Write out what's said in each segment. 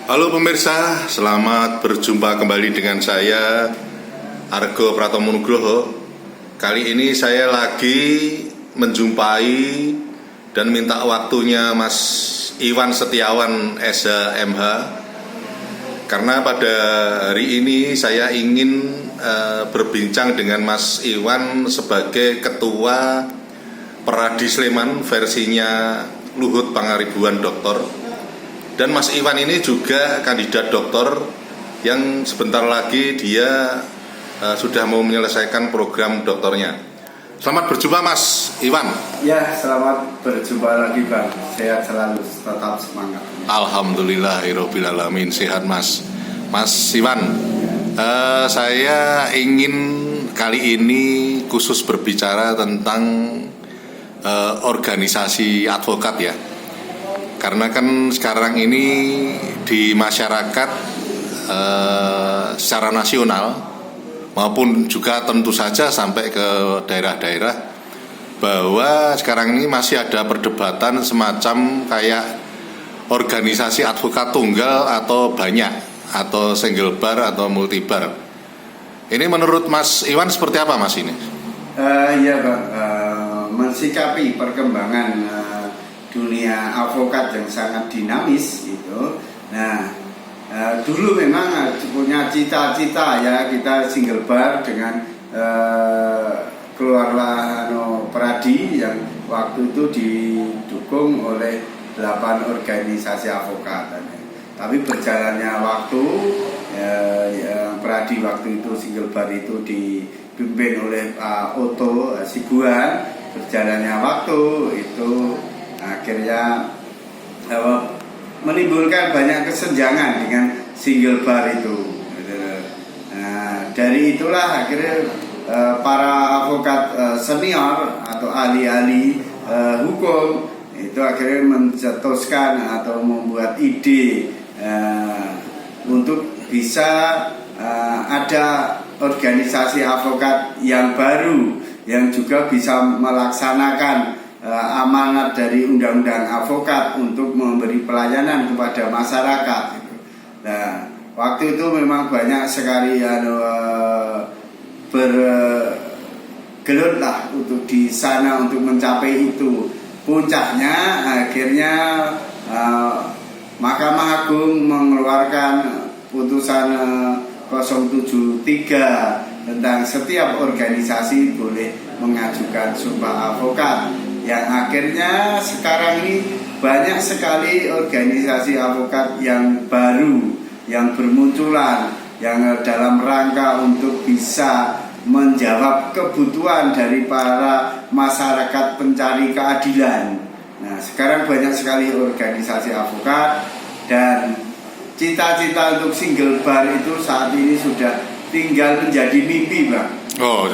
Halo pemirsa, selamat berjumpa kembali dengan saya Argo Pratomo Nugroho. Kali ini saya lagi menjumpai dan minta waktunya Mas Iwan Setiawan SH MH. Karena pada hari ini saya ingin berbincang dengan Mas Iwan sebagai Ketua Peradi Sleman versinya Luhut Pangaribuan Doktor. Dan Mas Iwan ini juga kandidat doktor yang sebentar lagi dia sudah mau menyelesaikan program doktornya. Selamat berjumpa Mas Iwan. Ya, selamat berjumpa lagi Bang. Sehat selalu, tetap semangat. Alhamdulillahirabbil alamin, sehat Mas. Mas Iwan, saya ingin kali ini khusus berbicara tentang organisasi advokat ya. Karena kan sekarang ini di masyarakat secara nasional maupun juga tentu saja sampai ke daerah-daerah bahwa sekarang ini masih ada perdebatan semacam kayak organisasi advokat tunggal atau banyak atau single bar atau multi bar. Ini menurut Mas Iwan seperti apa Mas ini? Ya Bang, mensikapi perkembangan dunia advokat yang sangat dinamis gitu. Nah, dulu memang punya cita-cita ya kita single bar dengan keluarlah Peradi yang waktu itu didukung oleh 8 organisasi advokat. Tapi berjalannya waktu, Peradi waktu itu single bar itu dipimpin oleh Otto Sibuan. Berjalannya waktu itu akhirnya menimbulkan banyak kesenjangan dengan single bar itu. Nah, dari itulah akhirnya para advokat senior atau ahli-ahli hukum itu akhirnya mencetuskan atau membuat ide untuk bisa ada organisasi advokat yang baru yang juga bisa melaksanakan amanat dari undang-undang advokat untuk memberi pelayanan kepada masyarakat. Nah, waktu itu memang banyak sekali bergelut lah untuk di sana untuk mencapai itu. Puncaknya akhirnya Mahkamah Agung mengeluarkan putusan 073 tentang setiap organisasi boleh mengajukan sumpah advokat. Yang akhirnya sekarang ini banyak sekali organisasi advokat yang baru yang bermunculan yang dalam rangka untuk bisa menjawab kebutuhan dari para masyarakat pencari keadilan. Nah, sekarang banyak sekali organisasi advokat dan cita-cita untuk single bar itu saat ini sudah tinggal menjadi mimpi, Bang. Oh,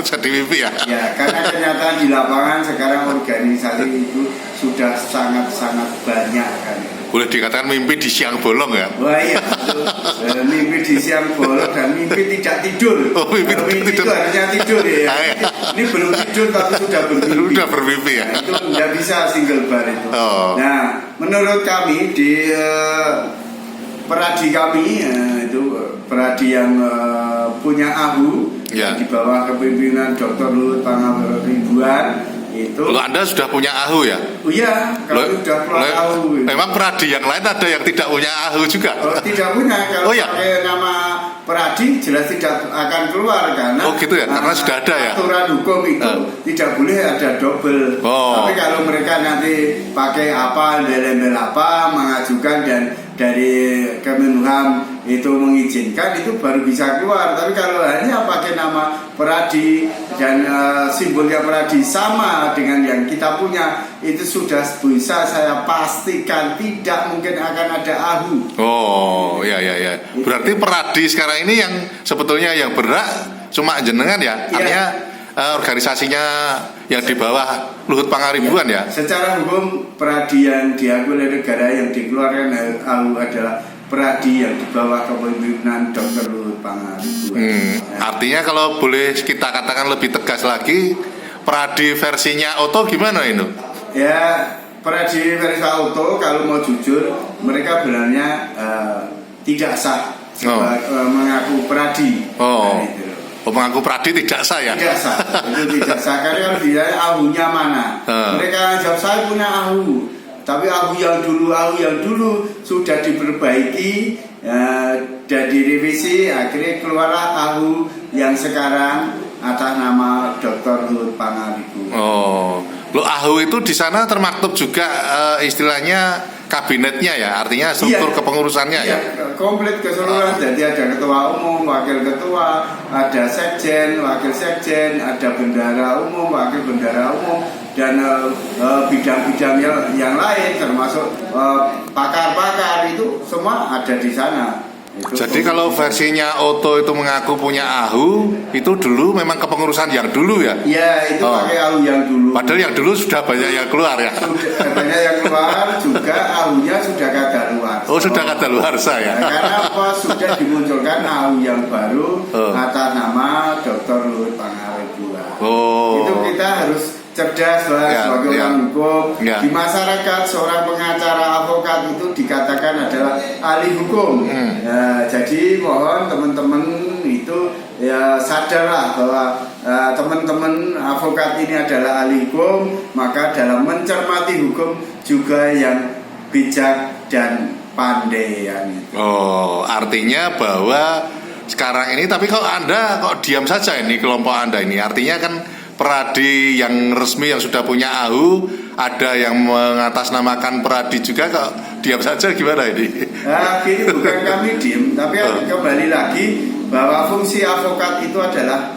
jadi mimpi ya? Ya, karena kenyataan di lapangan sekarang organisasi itu sudah sangat-sangat banyak kan. Boleh dikatakan mimpi di siang bolong ya? Wah iya, mimpi di siang bolong dan mimpi tidak tidur. Oh, mimpi itu harusnya tidur ya. Ini belum tidur tapi sudah bermimpi. Sudah bermimpi ya? Nah, itu tidak bisa single bar itu. Oh. Nah, menurut kami di Peradi kami itu Peradi yang punya AHU ya. Di bawah kepemimpinan Dr. Luhut Pangaribuan itu. Loh, Anda sudah punya AHU ya? Oh iya, kami sudah punya AHU. Memang Peradi yang lain ada yang tidak punya AHU juga? Oh, tidak punya, kalau pakai nama Peradi jelas tidak akan keluar karena gitu ya, karena sudah ada ya. Aturan hukum itu tidak boleh ada double. Tapi kalau mereka nanti pakai apa, embel-embel apa, mengajukan dan dari Kemenham itu mengizinkan itu baru bisa keluar. Tapi kalau hanya pakai nama Peradi dan simbolnya Peradi sama dengan yang kita punya, itu sudah bisa saya pastikan tidak mungkin akan ada AHU. Oh, ya. Berarti Peradi sekarang ini yang sebetulnya yang berhak cuma jenengan ya? Artinya organisasinya yang di bawah Luhut Pangaribuan ya? Secara hukum Peradi yang diakui oleh negara yang dikeluarkan AHU adalah Peradi yang di bawah kepemimpinan Dr. Luhut Pangaribuan. Artinya kalau boleh kita katakan lebih tegas lagi, Peradi versinya Otto gimana itu? Ya, Peradi Versa Auto kalau mau jujur mereka benarnya tidak sah mengaku peradi. Nah, itu. Mengaku peradi tidak sah ya? Tidak sah, itu tidak sah karena kalau dia ahunya mana? Mereka jawab saya punya ahu, tapi ahu yang dulu sudah diperbaiki dan direvisi, akhirnya keluarlah ahu yang sekarang atas nama Dr. Luhut Pangaribuan. Lo ahu itu di sana termaktub juga istilahnya kabinetnya ya, artinya struktur kepengurusannya ya. Komplit keseluruhan. Jadi ada ketua umum, wakil ketua, ada sekjen, wakil sekjen, ada bendara umum, wakil bendara umum, dan bidang-bidang yang lain termasuk pakar-pakar itu semua ada di sana. Jadi kalau versinya Oto itu mengaku punya ahu, itu dulu memang kepengurusan yang dulu ya? Iya, itu pakai ahu yang dulu. Padahal yang dulu sudah banyak yang keluar ya? Banyak yang keluar, juga ahunya sudah kadaluarsa. Sudah kadaluarsa ya? Karena apa? Sudah dimunculkan ahu yang baru atas nama Dr. Luhut Pangaribuan. Itu kita harus cerdas sebagai orang hukum. Di masyarakat seorang pengacara advokat itu dikatakan adalah ahli hukum. Jadi mohon teman-teman itu ya sadarlah bahwa teman-teman advokat ini adalah ahli hukum, maka dalam mencermati hukum juga yang bijak dan pandai artinya bahwa sekarang ini, tapi kok Anda kok diam saja ini kelompok Anda ini, artinya kan peradi yang resmi yang sudah punya ahu, ada yang mengatasnamakan peradi juga, kok diam saja gimana ini? Ini bukan kami diam, tapi kembali lagi bahwa fungsi advokat itu adalah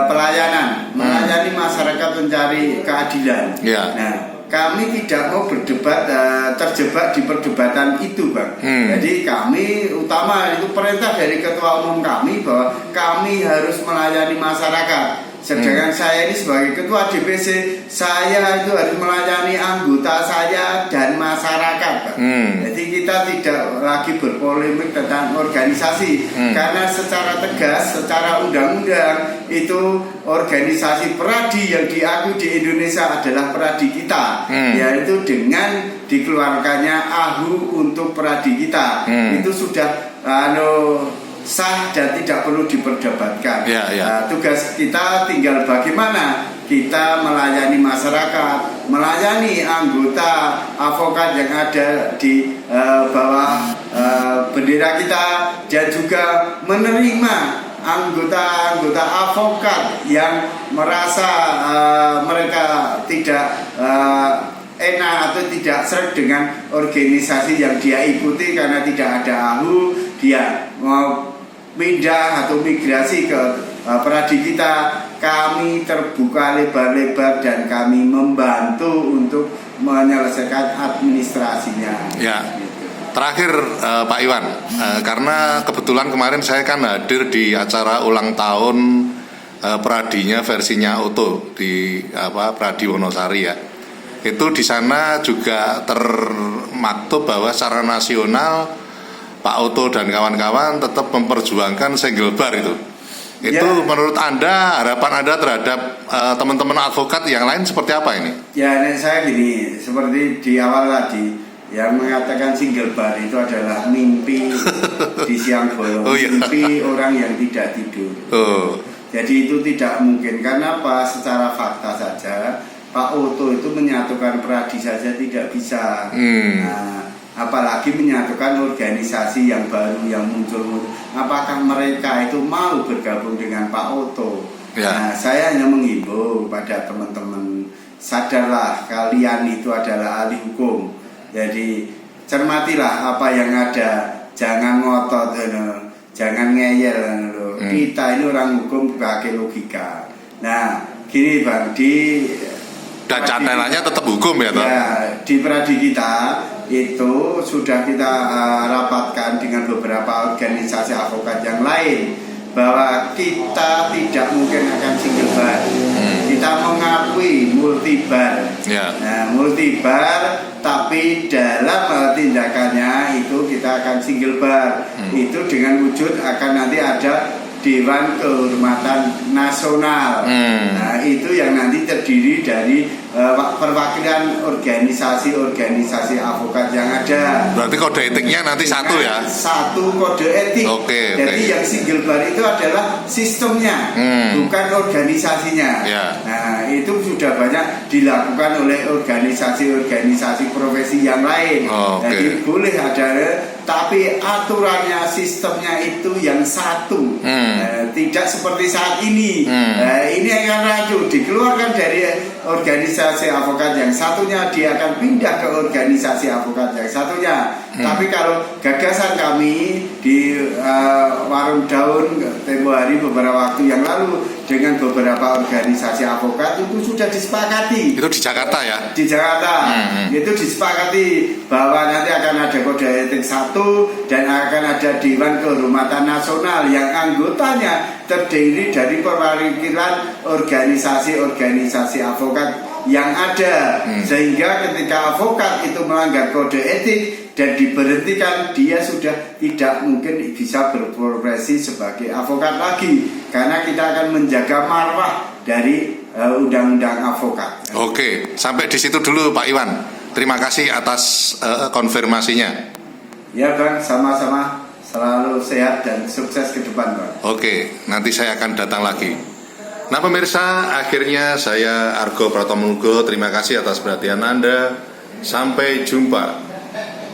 pelayanan, melayani masyarakat mencari keadilan. Nah, kami tidak mau berdebat terjebak di perdebatan itu, Bang. Jadi kami utama itu perintah dari ketua umum kami bahwa kami harus melayani masyarakat. Sedangkan saya ini sebagai ketua DPC, saya itu harus melayani anggota saya dan masyarakat. Jadi kita tidak lagi berpolemik tentang organisasi, karena secara tegas, secara undang-undang itu organisasi peradi yang diakui di Indonesia adalah peradi kita, yaitu dengan dikeluarkannya ahu untuk peradi kita. Itu sudah sah dan tidak perlu diperdebatkan. Tugas kita tinggal bagaimana kita melayani masyarakat, melayani anggota advokat yang ada di bawah bendera kita, dan juga menerima anggota-anggota advokat yang merasa mereka tidak enak atau tidak serg dengan organisasi yang dia ikuti karena tidak ada ahu, dia mau pindah atau migrasi ke peradi kita. Kami terbuka lebar-lebar dan kami membantu untuk menyelesaikan administrasinya. Terakhir Pak Iwan, karena kebetulan kemarin saya kan hadir di acara ulang tahun peradinya versinya Oto di Peradi Wonosari ya. Itu di sana juga termaktub bahwa secara nasional Pak Oto dan kawan-kawan tetap memperjuangkan single bar itu. Menurut Anda, harapan Anda terhadap teman-teman advokat yang lain seperti apa ini? Saya gini, seperti di awal tadi, yang mengatakan single bar itu adalah mimpi di siang bolong, mimpi orang yang tidak tidur. Jadi itu tidak mungkin, karena apa? Secara fakta saja Pak Oto itu menyatukan peradi saja tidak bisa. Apalagi menyatukan organisasi yang baru yang muncul. Apakah mereka itu mau bergabung dengan Pak Oto? Nah, saya hanya menghimbau pada teman-teman, sadarlah kalian itu adalah ahli hukum. Jadi cermatilah apa yang ada, jangan ngotot, jangan ngeyel. Kita ini orang hukum pakai logika. Nah, gini Bang, dan cantelannya tetap hukum ya toh? Di peradi kita itu sudah kita rapatkan dengan beberapa organisasi advokat yang lain bahwa kita tidak mungkin akan single bar. Kita mengakui multibar. Nah, multibar, tapi dalam tindakannya itu kita akan single bar. Itu dengan wujud akan nanti ada Dewan Kehormatan Nasional. Nah, itu yang nanti terdiri dari perwakilan organisasi-organisasi avokat yang ada. Berarti kode etiknya nanti satu ya? Satu kode etik. Jadi yang single bar itu adalah sistemnya, bukan organisasinya. Nah, itu sudah banyak dilakukan oleh organisasi-organisasi profesi yang lain. Jadi boleh ada, tapi aturannya, sistemnya itu yang satu. Tidak seperti saat ini. Ini akan raju dikeluarkan dari organisasi avokat yang satunya, dia akan pindah ke organisasi avokat yang satunya. Tapi kalau gagasan kami di Warung Daun tempo hari beberapa waktu yang lalu dengan beberapa organisasi avokat itu sudah disepakati. Itu di Jakarta ya? Di Jakarta. Itu disepakati bahwa nanti akan ada kode etik satu dan akan ada Dewan Kehormatan Nasional yang anggotanya terdiri dari perwakilan organisasi-organisasi avokat yang ada, sehingga ketika avokat itu melanggar kode etik dan diberhentikan, dia sudah tidak mungkin bisa berprofesi sebagai avokat lagi, karena kita akan menjaga marwah dari undang-undang avokat. Oke, sampai di situ dulu Pak Iwan. Terima kasih atas konfirmasinya. Ya Bang, sama-sama. Selalu sehat dan sukses ke depan Bang. Oke, nanti saya akan datang lagi. Nah pemirsa, akhirnya saya Argo Pratomo Nugroho, terima kasih atas perhatian Anda. Sampai jumpa.